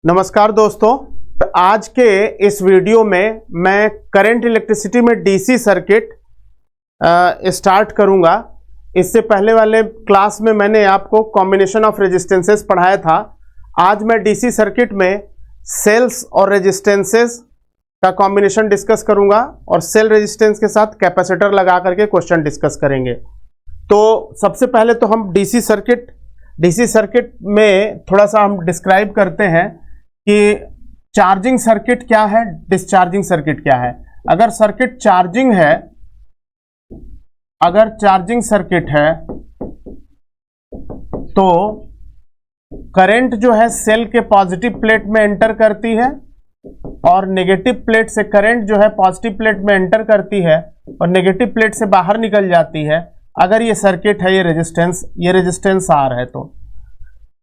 नमस्कार दोस्तों, आज के इस वीडियो में मैं करंट इलेक्ट्रिसिटी में डीसी सर्किट स्टार्ट करूंगा। इससे पहले वाले क्लास में मैंने आपको कॉम्बिनेशन ऑफ रेजिस्टेंसेस पढ़ाया था। आज मैं डीसी सर्किट में सेल्स और रेजिस्टेंसेस का कॉम्बिनेशन डिस्कस करूंगा और सेल रेजिस्टेंस के साथ कैपेसिटर लगा करके क्वेश्चन डिस्कस करेंगे। तो सबसे पहले तो हम डीसी सर्किट में थोड़ा सा हम डिस्क्राइब करते हैं कि चार्जिंग सर्किट क्या है, डिस्चार्जिंग सर्किट क्या है। अगर सर्किट चार्जिंग है, अगर चार्जिंग सर्किट है तो करंट जो है सेल के पॉजिटिव प्लेट में एंटर करती है और नेगेटिव प्लेट से करंट जो है पॉजिटिव प्लेट में एंटर करती है और नेगेटिव प्लेट से बाहर निकल जाती है। अगर ये सर्किट है, ये रेजिस्टेंस आर है, तो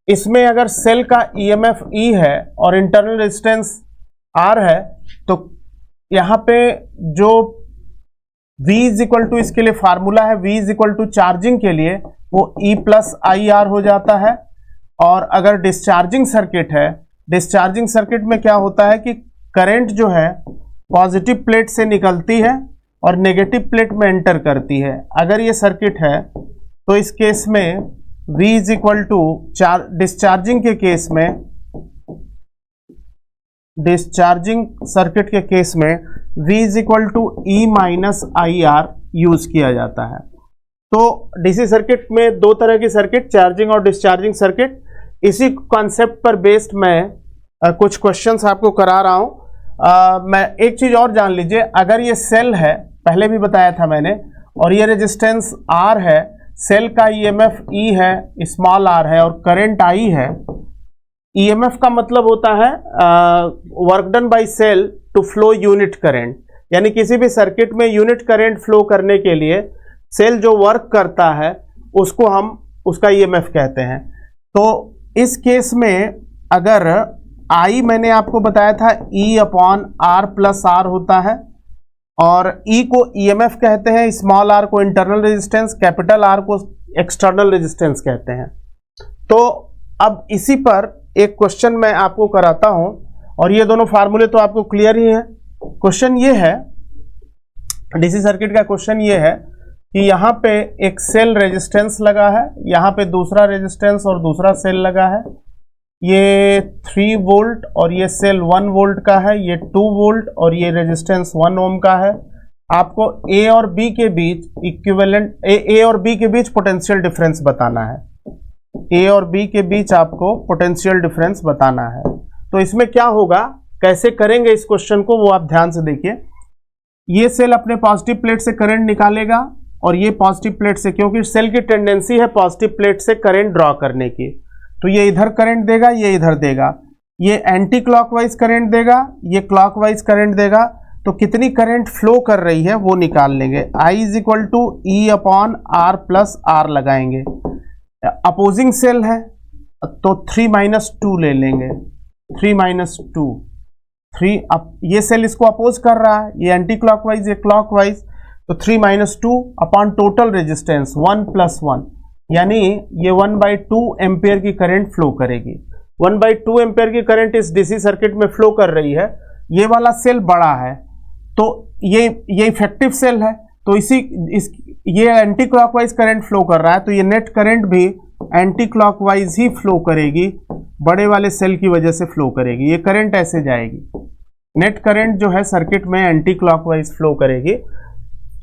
इसमें अगर सेल का ईएमएफ ई है और इंटरनल रेजिस्टेंस आर है तो यहाँ पे जो V इज इक्वल टू, इसके लिए फार्मूला है V is equal to charging के लिए वो E प्लस आई आर हो जाता है। और अगर डिस्चार्जिंग सर्किट है, डिस्चार्जिंग सर्किट में क्या होता है कि करंट जो है पॉजिटिव प्लेट से निकलती है और नेगेटिव प्लेट में एंटर करती है। अगर ये सर्किट है तो इस केस में V is equal to discharging के केस में, डिस्चार्जिंग सर्किट के केस में V is equal to E minus I R use किया जाता है। तो डीसी सर्किट में दो तरह की सर्किट, चार्जिंग और डिस्चार्जिंग सर्किट। इसी कॉन्सेप्ट पर बेस्ड मैं कुछ क्वेश्चंस आपको करा रहा हूं। मैं एक चीज और जान लीजिए, अगर ये सेल है, पहले भी बताया था मैंने, और ये रेजिस्टेंस R है, सेल का ईएमएफ E है, स्मॉल r है और करंट I है। ईएमएफ का मतलब होता है work done by cell to flow unit current, यानी किसी भी सर्किट में यूनिट करंट फ्लो करने के लिए सेल जो वर्क करता है उसको हम उसका ईएमएफ कहते हैं। तो इस केस में अगर I मैंने आपको बताया था E upon R plus R होता है और E को EMF कहते हैं, स्मॉल r को इंटरनल रेजिस्टेंस, कैपिटल R को एक्सटर्नल रेजिस्टेंस कहते हैं। तो अब इसी पर एक क्वेश्चन मैं आपको कराता हूं और ये दोनों फार्मूले तो आपको क्लियर ही हैं। क्वेश्चन ये है, डीसी सर्किट का क्वेश्चन ये है कि यहाँ पे एक सेल रेजिस्टेंस लगा है, यहाँ पे दूसरा रेजिस्टेंस और दूसरा सेल लगा है। ये 3 वोल्ट और ये सेल 1 वोल्ट का है, ये 2 वोल्ट और ये रेजिस्टेंस 1 ओम का है। आपको ए और बी के बीच इक्विवेलेंट, ए और बी के बीच पोटेंशियल डिफरेंस बताना है। ए और बी के बीच आपको पोटेंशियल डिफरेंस बताना है। तो इसमें क्या होगा, कैसे करेंगे इस क्वेश्चन को, वो आप ध्यान से देखिए। ये सेल अपने पॉजिटिव प्लेट से करंट निकालेगा और ये पॉजिटिव प्लेट से, क्योंकि सेल की टेंडेंसी है पॉजिटिव प्लेट से करंट ड्रॉ करने की, तो ये इधर करंट देगा, ये इधर देगा। ये एंटी क्लॉकवाइज करंट देगा, ये क्लॉकवाइज करंट देगा। तो कितनी करंट फ्लो कर रही है वो निकाल लेंगे। I is equal to E upon R plus R लगाएंगे। अपोजिंग सेल है तो 3 माइनस 2 ले लेंगे। 3 माइनस 2, 3 ये सेल इसको अपोज कर रहा है, ये एंटी क्लॉकवाइज, ये क्लॉकवाइज, तो 3 minus 2 upon total resistance 1 plus 1, यानी ये 1/2 एम्पियर की करंट फ्लो करेगी। 1/2 एम्पियर की करंट इस डीसी सर्किट में फ्लो कर रही है। ये वाला सेल बड़ा है तो ये इफेक्टिव सेल है, तो ये एंटी क्लॉकवाइज करंट फ्लो कर रहा है, तो ये नेट करंट भी एंटी क्लॉकवाइज ही फ्लो करेगी, बड़े वाले सेल की वजह से फ्लो करेगी। ये करंट ऐसे जाएगी, नेट करंट जो है सर्किट में एंटी क्लॉकवाइज फ्लो करेगी।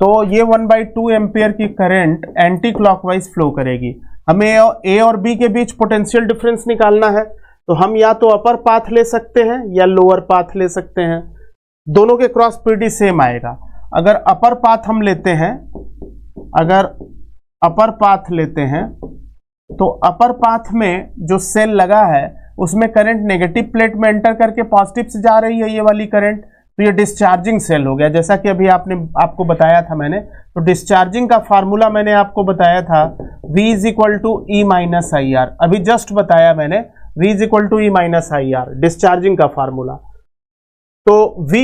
तो ये 1/2 एम्पियर की करंट एंटी क्लॉकवाइज फ्लो करेगी। हमें ए और बी के बीच पोटेंशियल डिफरेंस निकालना है, तो हम या तो अपर पाथ ले सकते हैं या लोअर पाथ ले सकते हैं। दोनों के क्रॉस पीडी सेम आएगा। अगर अपर पाथ हम लेते हैं, अगर अपर पाथ लेते हैं तो अपर पाथ में जो सेल लगा है उसमें करंट नेगेटिव प्लेट में एंटर करके पॉजिटिव से जा रही है, ये वाली करंट, तो ये डिस्चार्जिंग सेल हो गया। जैसा कि अभी आपको बताया था मैंने, तो डिस्चार्जिंग का फार्मूला मैंने आपको बताया था V is equal to E minus I R, अभी जस्ट बताया मैंने, V is equal to E minus I R, discharging का फार्मूला। तो V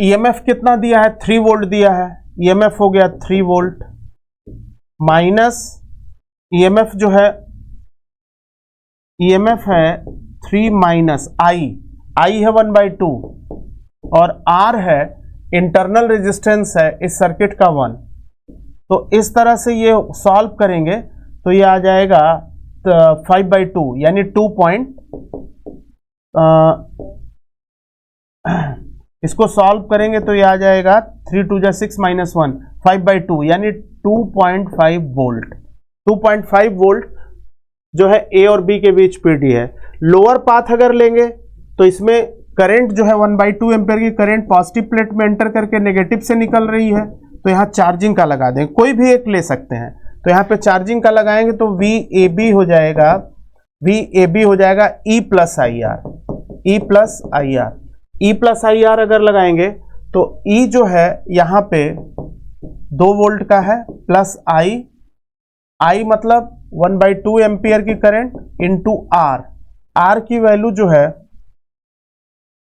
EMF कितना दिया है, 3 वोल्ट दिया है, EMF हो गया 3 वोल्ट माइनस EMF जो है EMF है 3 माइनस I, आई है 1/2 और आर है इंटरनल रेजिस्टेंस है इस सर्किट का 1। तो इस तरह से ये सॉल्व करेंगे तो ये आ जाएगा 5/2 यानी 2 इसको सॉल्व करेंगे तो ये आ जाएगा 3 2 6 -1 5/2 यानी 2.5 वोल्ट। 2.5 वोल्ट जो है ए और बी के बीच पीडी है। लोअर पाथ अगर लेंगे तो इसमें करंट जो है 1/2 एम्पियर की करंट पॉजिटिव प्लेट में एंटर करके नेगेटिव से निकल रही है, तो यहाँ चार्जिंग का लगा देंगे, कोई भी एक ले सकते हैं। तो यहाँ पे चार्जिंग का लगाएंगे तो VAB हो जाएगा, VAB हो जाएगा E plus I R, E plus I R. E plus I R अगर लगाएंगे तो E जो है यहाँ पे 2 वोल्ट का है प्लस I मतलब 1/2 एम्पियर की करंट इंटू R की वैल्यू जो है,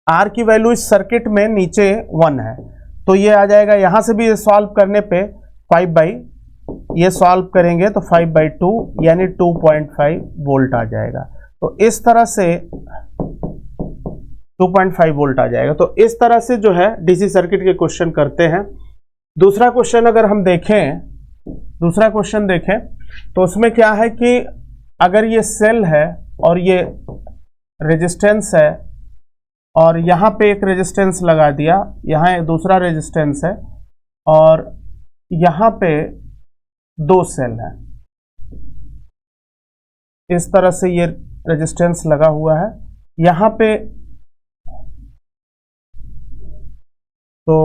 R की वैल्यू इस सर्किट में नीचे 1 है, तो ये आ जाएगा। यहां से भी ये सॉल्व करने पे ये सॉल्व करेंगे तो 5/2 यानी 2.5 वोल्ट आ जाएगा। तो इस तरह से 2.5 वोल्ट आ जाएगा। तो इस तरह से जो है डीसी सर्किट के क्वेश्चन करते हैं। दूसरा क्वेश्चन अगर हम देखें, दूसरा क्वेश्चन देखें तो उसमें क्या है कि अगर ये सेल है और ये रेजिस्टेंस है और यहाँ पे एक रेजिस्टेंस लगा दिया, यहाँ एक दूसरा रेजिस्टेंस है और यहाँ पे 2 सेल है, इस तरह से ये रेजिस्टेंस लगा हुआ है यहाँ पे। तो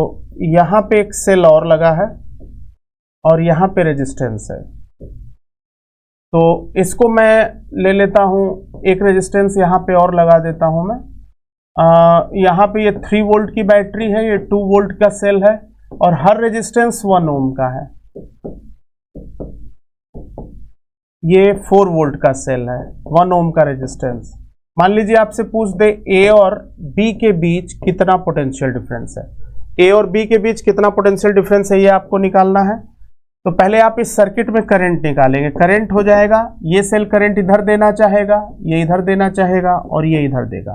यहाँ पे एक सेल और लगा है और यहाँ पे रेजिस्टेंस है, तो इसको मैं ले लेता हूँ, एक रेजिस्टेंस यहाँ पे और लगा देता हूँ मैं। यहाँ पे ये 3 वोल्ट की बैटरी है, ये 2 वोल्ट का सेल है और हर रेजिस्टेंस 1 ओम का है। ये 4 वोल्ट का सेल है, 1 ओम का रेजिस्टेंस। मान लीजिए आपसे पूछ दे ए और बी के बीच कितना पोटेंशियल डिफरेंस है, ए और बी के बीच कितना पोटेंशियल डिफरेंस है ये आपको निकालना है। तो पहले आप इस सर्किट में करंट निकालेंगे, करंट हो जाएगा, ये सेल करंट इधर देना चाहेगा, ये इधर देना चाहेगा और ये इधर देगा,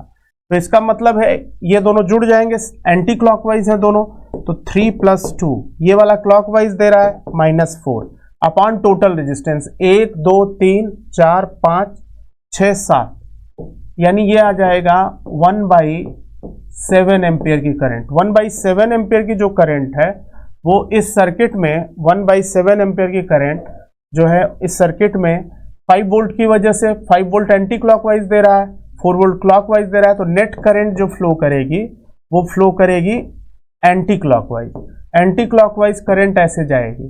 तो इसका मतलब है ये दोनों जुड़ जाएंगे, एंटी क्लॉकवाइज है दोनों, तो 3 + 2 ये वाला क्लॉकवाइज दे रहा है -4 अपॉन टोटल रेजिस्टेंस 1 2 3 4 5 6 7, यानी ये आ जाएगा 1/7 एम्पियर की करंट। 1/7 एम्पियर की जो करंट है वो इस सर्किट में 1/7 एम्पियर की करंट जो है इस सर्किट में 5 वोल्ट की वजह से 5 वोल्ट एंटी क्लॉकवाइज दे रहा है, 4 वोल्ट क्लॉकवाइज दे रहा है, तो नेट करंट जो फ्लो करेगी वो फ्लो करेगी anti clockwise. Anti clockwise current ऐसे जाएगी,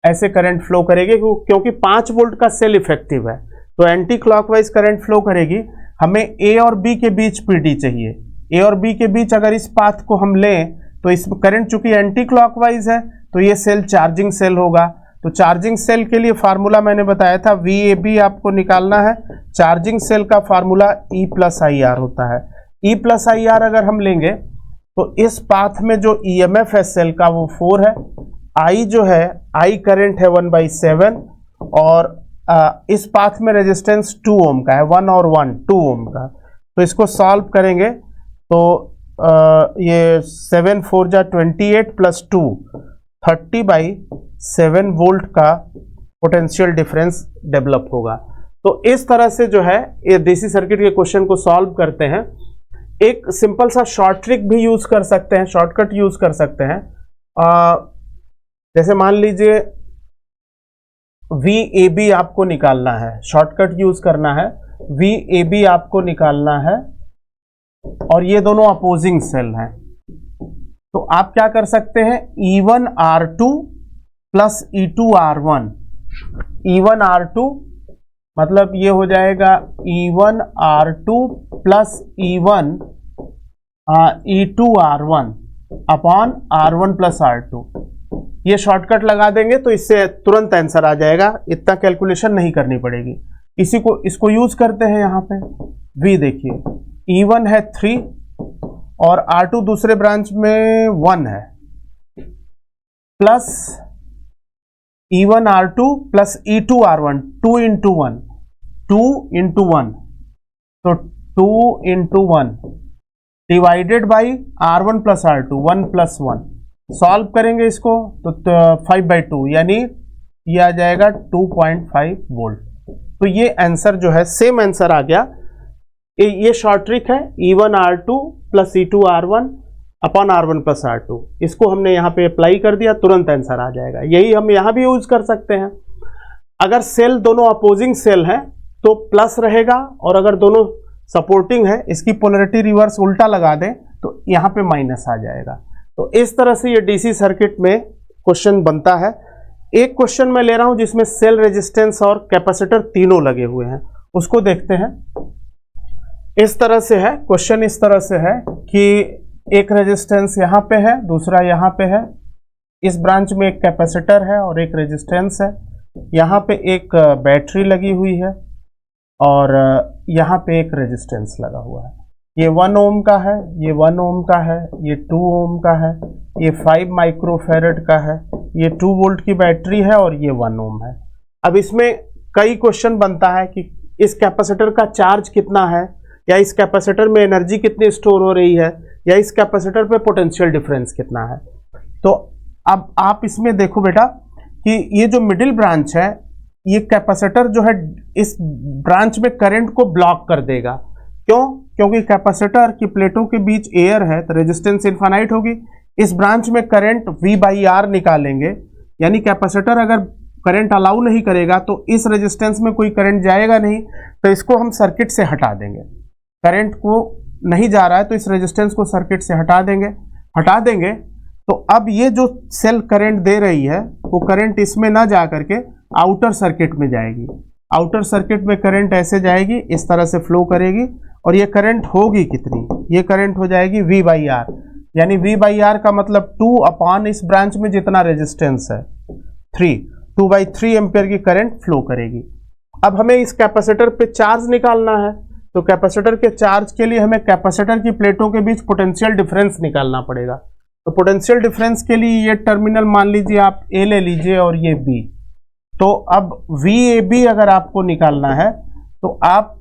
ऐसे करंट फ्लो करेगी क्योंकि 5 वोल्ट का सेल इफेक्टिव है, तो एंटी क्लॉकवाइज करंट फ्लो करेगी। हमें ए और बी के बीच पीडी चाहिए, ए और बी के बीच अगर इस पाथ को हम लें तो इस करंट चूंकि एंटी क्लॉकवाइज है तो ये सेल चार्जिंग सेल होगा। तो चार्जिंग सेल के लिए फार्मूला मैंने बताया था, VAB आपको निकालना है। चार्जिंग सेल का फार्मूला E + IR होता है। E + IR अगर हम लेंगे तो इस पाथ में जो EMF है सेल का वो 4 है, I जो है I करंट है 1/7 और इस पाथ में रेजिस्टेंस 2 ओम का है, 1 और 1 2 ओम का। तो इसको सॉल्व करेंगे तो ये 7 4 जा 28 + 2 30/7 वोल्ट का पोटेंशियल डिफरेंस डेवलप होगा। तो इस तरह से जो है ये डीसी सर्किट के क्वेश्चन को सॉल्व करते हैं। एक सिंपल सा शॉर्ट ट्रिक भी यूज कर सकते हैं, शॉर्टकट यूज कर सकते हैं। जैसे मान लीजिए VAB आपको निकालना है, शॉर्टकट यूज करना है, VAB आपको निकालना है और ये दोनों अपोजिंग सेल हैं, तो आप क्या कर सकते हैं, E1R2 + E2R1। E1R2 मतलब ये हो जाएगा E1R2 + E2R1 upon R1 + R2। ये शॉर्टकट लगा देंगे तो इससे तुरंत आंसर आ जाएगा, इतना कैलकुलेशन नहीं करनी पड़ेगी। इसको यूज करते हैं यहाँ पे। V देखिए, E1 है 3 और R2 दूसरे ब्रांच में 1 है, प्लस E1R2 + E2R1 2 × 1 तो 2 × 1 divided by R1 plus R2, 1 plus 1। Solve करेंगे इसको तो 5/2 यानी ये आ जाएगा 2.5 वोल्ट। तो ये आंसर जो है सेम आंसर आ गया। ये शॉर्ट ट्रिक है, E1 R2 plus E2 R1 upon R1 plus R2। इसको हमने यहाँ पे अप्लाई कर दिया, तुरंत आंसर आ जाएगा। यही हम यहाँ भी यूज कर सकते हैं। अगर सेल दोनों अपोजिंग सेल है तो प्लस रहेगा, और अगर दोनों सपोर्टिंग है, इसकी पोलैरिटी रिवर्स उल्टा लगा दें तो यहाँ पे माइनस आ जाएगा। तो इस तरह से ये डीसी सर्किट में क्वेश्चन बनता है। एक क्वेश्चन मैं ले रहा हूं जिसमें सेल रेजिस्टेंस और कैपेसिटर तीनों लगे हुए हैं, उसको देखते हैं। इस तरह से है क्वेश्चन, इस तरह से है कि एक रेजिस्टेंस यहाँ पे है, दूसरा यहाँ पे है। इस ब्रांच में एक कैपेसिटर है और एक रेजिस्टेंस है। यहाँ पे एक बैटरी लगी हुई है और यहाँ पे एक रेजिस्टेंस लगा हुआ है। ये 1 ओम का है, ये 1 ओम का है, ये 2 ओम का है, ये 5 माइक्रोफैरड का है, ये 2 वोल्ट की बैटरी है और ये 1 ओम है। अब इसमें कई क्वेश्चन बनता है कि इस कैपेसिटर का चार्ज कितना है, या इस कैपेसिटर में एनर्जी कितनी स्टोर हो रही है, या इस कैपेसिटर पे पोटेंशियल डिफरेंस कितना है। तो अब आप इसमें देखो बेटा कि ये जो मिडिल ब्रांच है, ये कैपेसिटर जो है इस ब्रांच में करंट को ब्लॉक कर देगा। क्यों? क्योंकि कैपेसिटर की प्लेटों के बीच एयर है तो रेजिस्टेंस इनफाइनाइट होगी। इस ब्रांच में करंट V/R निकालेंगे, यानी कैपेसिटर अगर करंट अलाउ नहीं करेगा तो इस रेजिस्टेंस में कोई करंट जाएगा नहीं, तो इसको हम सर्किट से हटा देंगे। करंट को नहीं जा रहा है तो इस रेजिस्टेंस को सर्किट से हटा देंगे। तो अब ये जो सेल करंट दे रही है वो करंट इसमें ना जा करके आउटर सर्किट में जाएगी। आउटर सर्किट में करंट ऐसे जाएगी, इस तरह से फ्लो करेगी, और ये करंट होगी कितनी? ये करंट हो जाएगी V/R, यानी V/R का मतलब 2 अपॉन इस ब्रांच में जितना रेजिस्टेंस है 3, 2/3 एम्पियर की करंट फ्लो करेगी। अब हमें इस कैपेसिटर पे चार्ज निकालना है, तो कैपेसिटर के चार्ज के लिए हमें कैपेसिटर की प्लेटों के बीच पोटेंशियल डिफरेंस निकालना पड़ेगा। तो पोटेंशियल डिफरेंस के लिए ये टर्मिनल मान लीजिए आप A ले लीजिए और ये B। तो अब VAB अगर आपको निकालना है तो आप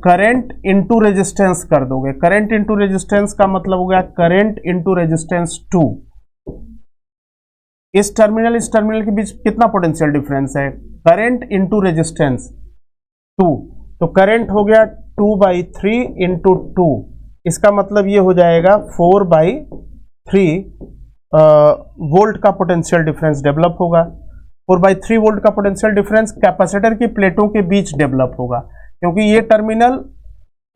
करंट इंटू रेजिस्टेंस कर दोगे। करंट इंटू रेजिस्टेंस का मतलब हो गया करंट इंटू रेजिस्टेंस 2। इस टर्मिनल के बीच कितना पोटेंशियल डिफरेंस है? करंट इंटू रेजिस्टेंस 2, तो करंट हो गया 2/3 इंटू 2। इसका मतलब ये हो जाएगा 4/3 वोल्ट का पोटेंशियल डिफरेंस डेवलप होगा। 4/3 वोल्ट का पोटेंशियल डिफरेंस कैपेसिटर की प्लेटों के बीच डेवलप होगा, क्योंकि ये टर्मिनल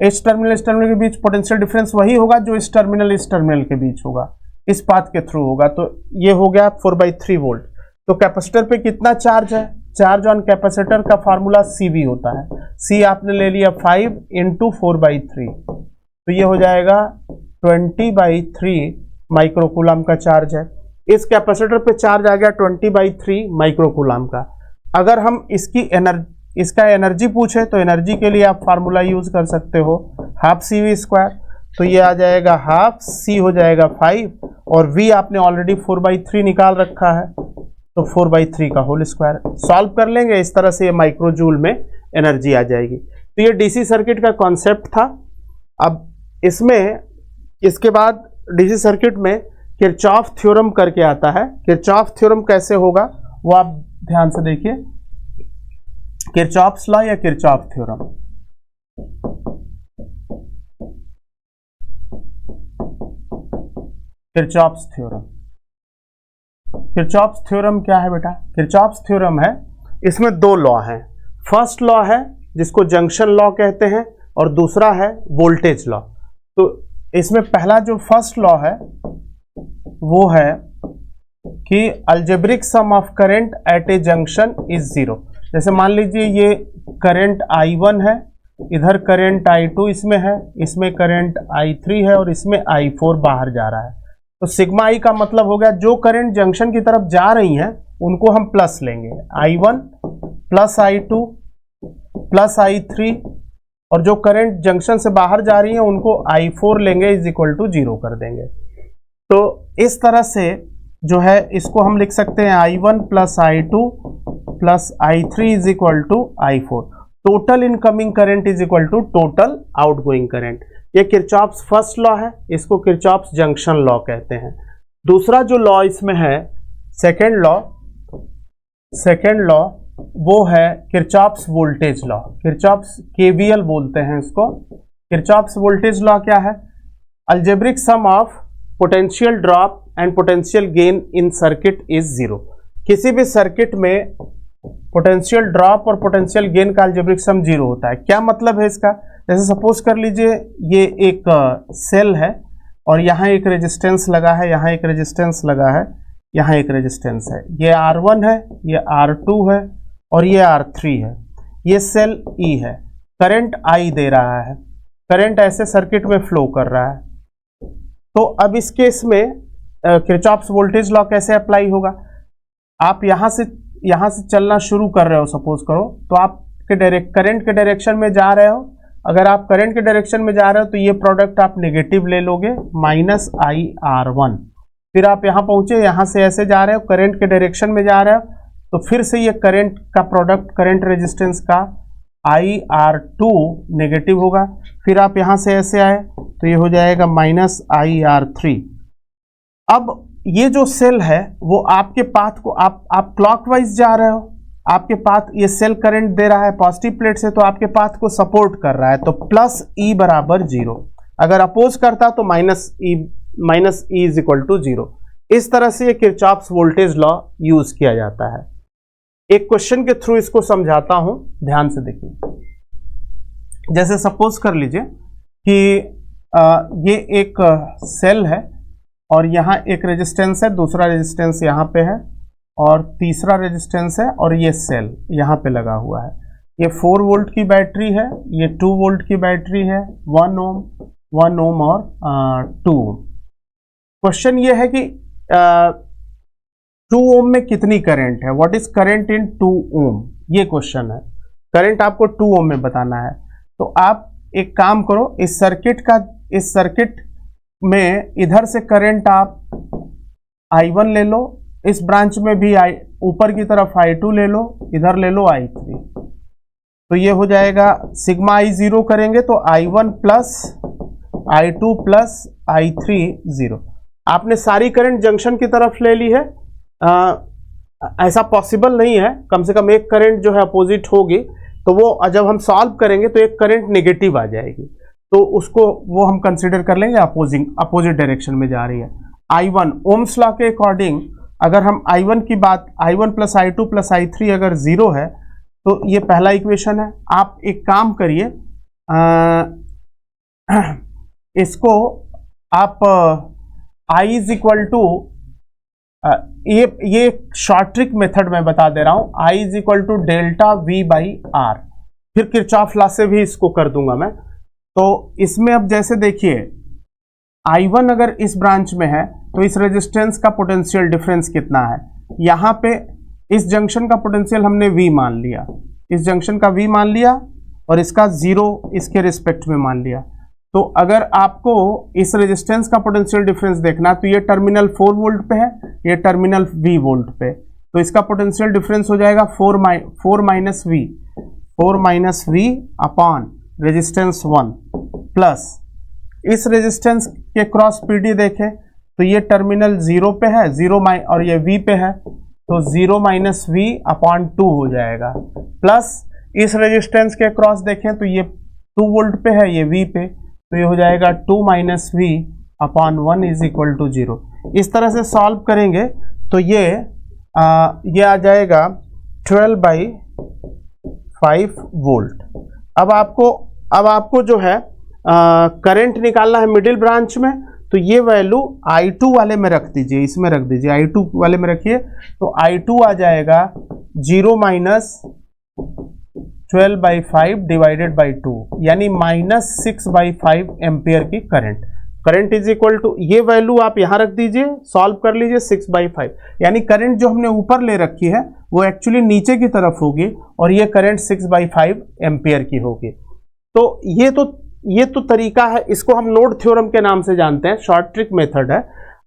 इस टर्मिनल के बीच पोटेंशियल डिफरेंस वही होगा जो इस टर्मिनल के बीच होगा, इस पाथ के थ्रू होगा। तो ये हो गया 4/3 वोल्ट। तो कैपेसिटर पे कितना चार्ज है? चार्ज ऑन कैपेसिटर का फार्मूला CV होता है। C आपने ले लिया 5 इंटू 4/3, तो ये हो जाएगा 20/3 माइक्रोकूलम का चार्ज है। इस कैपेसिटर पे चार्ज आ गया 20/3 माइक्रोकूलम का। अगर हम इसका एनर्जी पूछे तो एनर्जी के लिए आप फार्मूला यूज कर सकते हो, हाफ CV²। तो ये आ जाएगा हाफ, C हो जाएगा 5 और V आपने ऑलरेडी 4/3 निकाल रखा है, तो 4/3 का होल स्क्वायर। सॉल्व कर लेंगे, इस तरह से ये माइक्रोजूल में एनर्जी आ जाएगी। तो ये डीसी सर्किट का कॉन्सेप्ट था। अब इसके बाद डीसी सर्किट में किरचॉफ थ्योरम करके आता है। किरचॉफ थ्योरम कैसे होगा वो आप ध्यान से देखिए। किरचॉफ्स लॉ या Kirchhoff theorem. Kirchhoff's theorem. Kirchhoff's theorem क्या है बेटा? किरचॉफ्स थ्योरम है, इसमें 2 लॉ हैं। फर्स्ट लॉ है जिसको जंक्शन लॉ कहते हैं और दूसरा है वोल्टेज लॉ। तो इसमें पहला जो फर्स्ट लॉ है वो है कि algebraic sum of current at a junction is 0। जैसे मान लीजिए ये करंट I1 है, इधर करंट I2 इसमें है, इसमें करंट I3 है और इसमें I4 बाहर जा रहा है। तो सिग्मा I का मतलब हो गया जो करंट जंक्शन की तरफ जा रही हैं उनको हम प्लस लेंगे, I1 plus I2 plus I3, और जो करंट जंक्शन से बाहर जा रही है उनको I4 लेंगे इज इक्वल टू 0 कर देंगे। तो इस तरह से जो है इसको हम लिख सकते हैं I1 plus I2 plus I3 is equal to I4। Total incoming current is equal to total outgoing current. ये किरचॉफ्स फर्स्ट लॉ है, इसको किरचॉफ्स जंक्शन लॉ कहते हैं। दूसरा जो लॉ इसमें है सेकेंड लॉ वो है Kirchhoff's voltage law, Kirchhoff's KVL बोलते हैं इसको। किरचॉफ्स वोल्टेज लॉ क्या है? Algebraic sum of potential drop and potential gain in circuit is zero. किसी भी सर्किट में पोटेंशियल ड्रॉप और पोटेंशियल गेन का अलजेब्रिक सम जीरो होता है। क्या मतलब है इसका? जैसे सपोज कर लीजिए ये एक सेल है और यहाँ एक रेजिस्टेंस लगा है, यहाँ एक रेजिस्टेंस लगा है, यहाँ एक रेजिस्टेंस है। ये R1 है, ये R2 है और ये R3 है। ये सेल E है, करंट I दे रहा है, करंट ऐसे सर्किट में फ्लो कर रहा है। तो अब इस केस में किरचॉफ्स वोल्टेज लॉ कैसे अप्लाई होगा? आप यहाँ से चलना शुरू कर रहे हो सपोज करो, तो आप करंट के डायरेक्शन में जा रहे हो। अगर आप करंट के डायरेक्शन में जा रहे हो तो ये प्रोडक्ट आप नेगेटिव ले लोगे -IR1। फिर आप यहाँ पहुंचे, यहाँ से ऐसे जा रहे हो, करंट के डायरेक्शन में जा रहे हो, तो फिर से ये करंट का प्रोडक्ट करंट रेजिस्टेंस का IR2 नेगेटिव होगा। फिर आप यहाँ से ऐसे आए तो ये हो जाएगा -IR3। अब ये जो सेल है वो आपके पाथ को आप क्लॉकवाइज जा रहे हो, आपके पाथ ये सेल करंट दे रहा है पॉजिटिव प्लेट से, तो आपके पाथ को सपोर्ट कर रहा है, तो +E बराबर 0। अगर अपोज करता तो -E इज इक्वल टू 0। इस तरह से ये किरचॉफ्स वोल्टेज लॉ यूज किया जाता है। एक क्वेश्चन के थ्रू इसको समझाता हूं, ध्यान से देखिए। जैसे सपोज कर लीजिए कि ये एक सेल है और यहाँ एक रेजिस्टेंस है, दूसरा रेजिस्टेंस यहाँ पे है और तीसरा रेजिस्टेंस है और ये सेल यहाँ पे लगा हुआ है। ये 4 वोल्ट की बैटरी है, ये 2 वोल्ट की बैटरी है, 1 ओम और 2 ओम। क्वेश्चन ये है कि 2 ओम में कितनी करंट है? व्हाट इज करंट इन 2 ओम? ये क्वेश्चन है। करंट आपको 2 ओम में बताना है। तो आप एक काम करो, इस सर्किट में इधर से करंट आप I1 ले लो, इस ब्रांच में भी ऊपर की तरफ I2 ले लो, इधर ले लो I3। तो ये हो जाएगा सिग्मा I0 करेंगे तो I1 plus I2 plus I3 0। आपने सारी करंट जंक्शन की तरफ ले ली है। ऐसा पॉसिबल नहीं है, कम से कम एक करंट जो है अपोजिट होगी, तो वो जब हम सॉल्व करेंगे तो एक करंट नेगेटिव आ जाएगी, तो उसको वो हम कंसिडर कर लेंगे अपोजिट डायरेक्शन में जा रही है। I1 ओम्स लॉ के अकॉर्डिंग अगर हम I1 की बात, I1 plus I2 plus I3 अगर 0 है तो ये पहला इक्वेशन है। आप एक काम करिए, इसको आप I इज इक्वल टू, ये शॉर्ट ट्रिक मेथड में बता दे रहा हूं, I is equal to delta V by R। फिर किरचॉफ लॉ से भी इसको कर दूंगा मैं। तो इसमें अब जैसे देखिए I1 अगर इस ब्रांच में है तो इस रेजिस्टेंस का पोटेंशियल डिफरेंस कितना है? यहाँ पे इस जंक्शन का पोटेंशियल हमने V मान लिया, इस जंक्शन का V मान लिया और इसका 0 इसके रिस्पेक्ट में मान लिया। तो अगर आपको इस रेजिस्टेंस का पोटेंशियल डिफरेंस देखना तो ये टर्मिनल 4 वोल्ट पे है, ये टर्मिनल V वोल्ट पे, तो इसका पोटेंशियल डिफरेंस हो जाएगा 4 minus V upon resistance 1 plus इस रेजिस्टेंस के क्रॉस PD देखें तो ये टर्मिनल 0 पे है, और ये V पे है, तो 0 माइनस V अपॉन 2 हो जाएगा, प्लस इस रेजिस्टेंस के क्रॉस देखें तो ये 2 वोल्ट पे है, ये V पे, तो ये हो जाएगा 2 minus V upon 1 is equal to 0। इस तरह से सॉल्व करेंगे तो ये आ जाएगा 12/5 वोल्ट। अब आपको जो है करंट निकालना है मिडिल ब्रांच में, तो ये वैल्यू I2 वाले में रख दीजिए, इसमें रख दीजिए, I2 वाले में रखिए, तो I2 आ जाएगा 0 माइनस 12/5 डिवाइडेड बाई 2, यानी -6/5 एम्पियर की करंट इज इक्वल टू, ये वैल्यू आप यहां रख दीजिए, सॉल्व कर लीजिए, 6/5, यानी करंट जो हमने ऊपर ले रखी है वो एक्चुअली नीचे की तरफ होगी और ये करंट 6/5 एम्पियर की होगी। तो ये तो तरीका है, इसको हम नोड थ्योरम के नाम से जानते हैं, शॉर्ट ट्रिक मेथड है।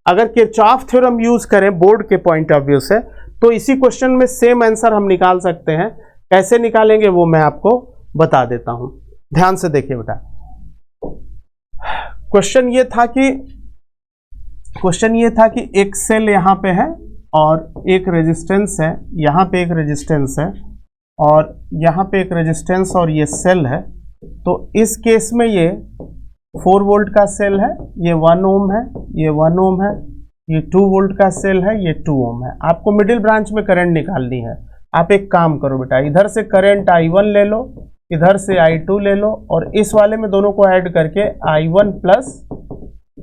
अगर किरचॉफ थ्योरम यूज करें बोर्ड के पॉइंट ऑफ व्यू से तो इसी क्वेश्चन में सेम आंसर हम निकाल सकते हैं। कैसे निकालेंगे वो मैं आपको बता देता हूं, ध्यान से देखिए बेटा। क्वेश्चन ये था कि एक सेल यहाँ पे है और एक रेजिस्टेंस है, यहाँ पे एक रेजिस्टेंस है और यहाँ पे एक रेजिस्टेंस और ये सेल है। तो इस केस में ये 4 वोल्ट का सेल है, ये 1 ओम है, ये 1 ओम है, ये 2 वोल्ट का सेल है, ये 2 ओम है। आपको मिडिल ब्रांच में करंट निकालनी है। आप एक काम करो बेटा, इधर से करंट I1 ले लो, इधर से I2 ले लो और इस वाले में दोनों को ऐड करके I1 प्लस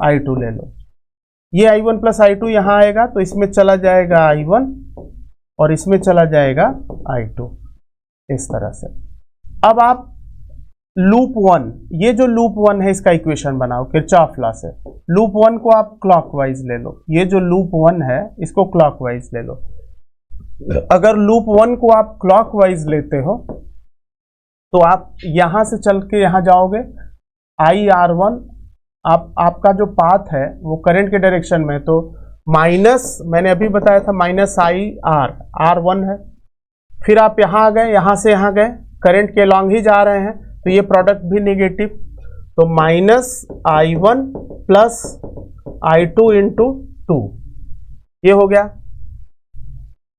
I2 ले लो। ये I1 प्लस I2 यहाँ आएगा तो इसमें चला जाएगा I1 और इसमें चला जाएगा I2, इस तरह से। अब आप लूप 1, ये जो लूप 1 है इसका इक्वेशन बनाओ किरचॉफ लॉ से। लूप 1 को आप क्लॉकवाइज ले लो, ये जो लूप 1 है इसको क्लॉकवाइज ले लो। अगर लूप 1 को आप क्लॉकवाइज लेते हो तो आप यहां से चल के यहां जाओगे, IR1 आपका जो पाथ है वो करंट के डायरेक्शन में, तो माइनस, मैंने अभी बताया था माइनस R1 है। फिर आप यहां आ गए, यहां से यहां गए, करंट के लॉन्ग ही जा रहे हैं तो ये प्रोडक्ट भी नेगेटिव, तो minus I1 plus I2 into 2, ये हो गया।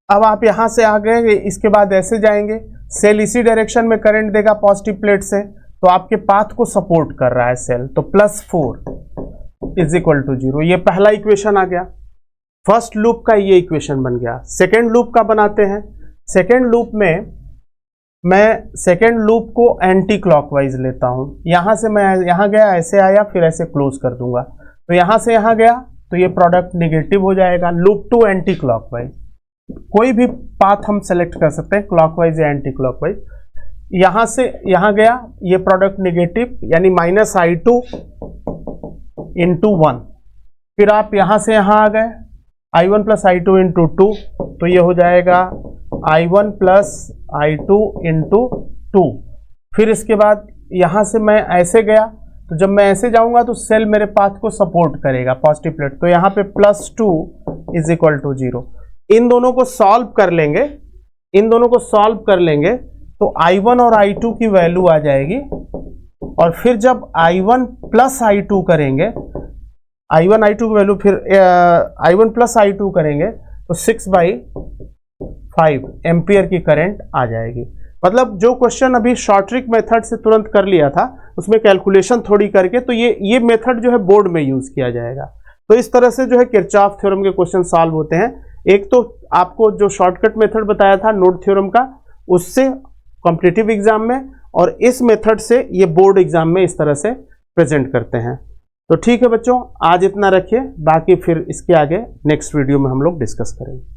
अब आप यहां से आ गए, इसके बाद ऐसे जाएंगे, सेल इसी डायरेक्शन में करंट देगा पॉजिटिव प्लेट से, तो आपके पाथ को सपोर्ट कर रहा है सेल, तो +4 इज इक्वल टू 0। ये पहला इक्वेशन आ गया। फर्स्ट लूप का ये इक्वेशन बन गया। सेकेंड लूप का बनाते हैं। सेकेंड लूप में मैं सेकेंड लूप को एंटी क्लॉकवाइज लेता हूं। यहां से मैं यहां गया, ऐसे आया, फिर ऐसे क्लोज कर दूंगा, तो यहां से यहां गया तो ये प्रोडक्ट नेगेटिव हो जाएगा। लूप 2 एंटी क्लॉकवाइज, कोई भी पाथ हम सेलेक्ट कर सकते हैं, क्लॉकवाइज या एंटी क्लॉकवाइज। यहां से यहां गया, ये प्रोडक्ट नेगेटिव यानी माइनस I2 इंटू 1। फिर आप यहां से यहां आ गए, I1 प्लस I2 इंटू 2, तो ये हो जाएगा I1 प्लस I2 इंटू 2। फिर इसके बाद यहां से मैं ऐसे गया, तो जब मैं ऐसे जाऊंगा तो सेल मेरे पाथ को सपोर्ट करेगा पॉजिटिव प्लेट, तो यहां पे +2 इज इक्वल टू 0। इन दोनों को सॉल्व कर लेंगे, इन दोनों को सॉल्व कर लेंगे तो I1 और I2 की वैल्यू आ जाएगी। और फिर जब I1 प्लस I2 करेंगे, I1 I2 की वैल्यू, फिर I1 प्लस I2 करेंगे तो 6/5 एम्पियर की करंट आ जाएगी। मतलब जो क्वेश्चन अभी शॉर्ट ट्रिक मेथड से तुरंत कर लिया था, उसमें कैलकुलेशन थोड़ी करके, तो ये मेथड जो है बोर्ड में यूज किया जाएगा। तो इस तरह से जो है किरचॉफ थ्योरम के क्वेश्चन सॉल्व होते हैं। एक तो आपको जो शॉर्टकट मेथड बताया था नोड थ्योरम का, उससे कॉम्पिटिटिव एग्जाम में, और इस मेथड से ये बोर्ड एग्जाम में इस तरह से प्रेजेंट करते हैं। तो ठीक है बच्चों, आज इतना रखिए, बाकी फिर इसके आगे नेक्स्ट वीडियो में हम लोग डिस्कस करेंगे।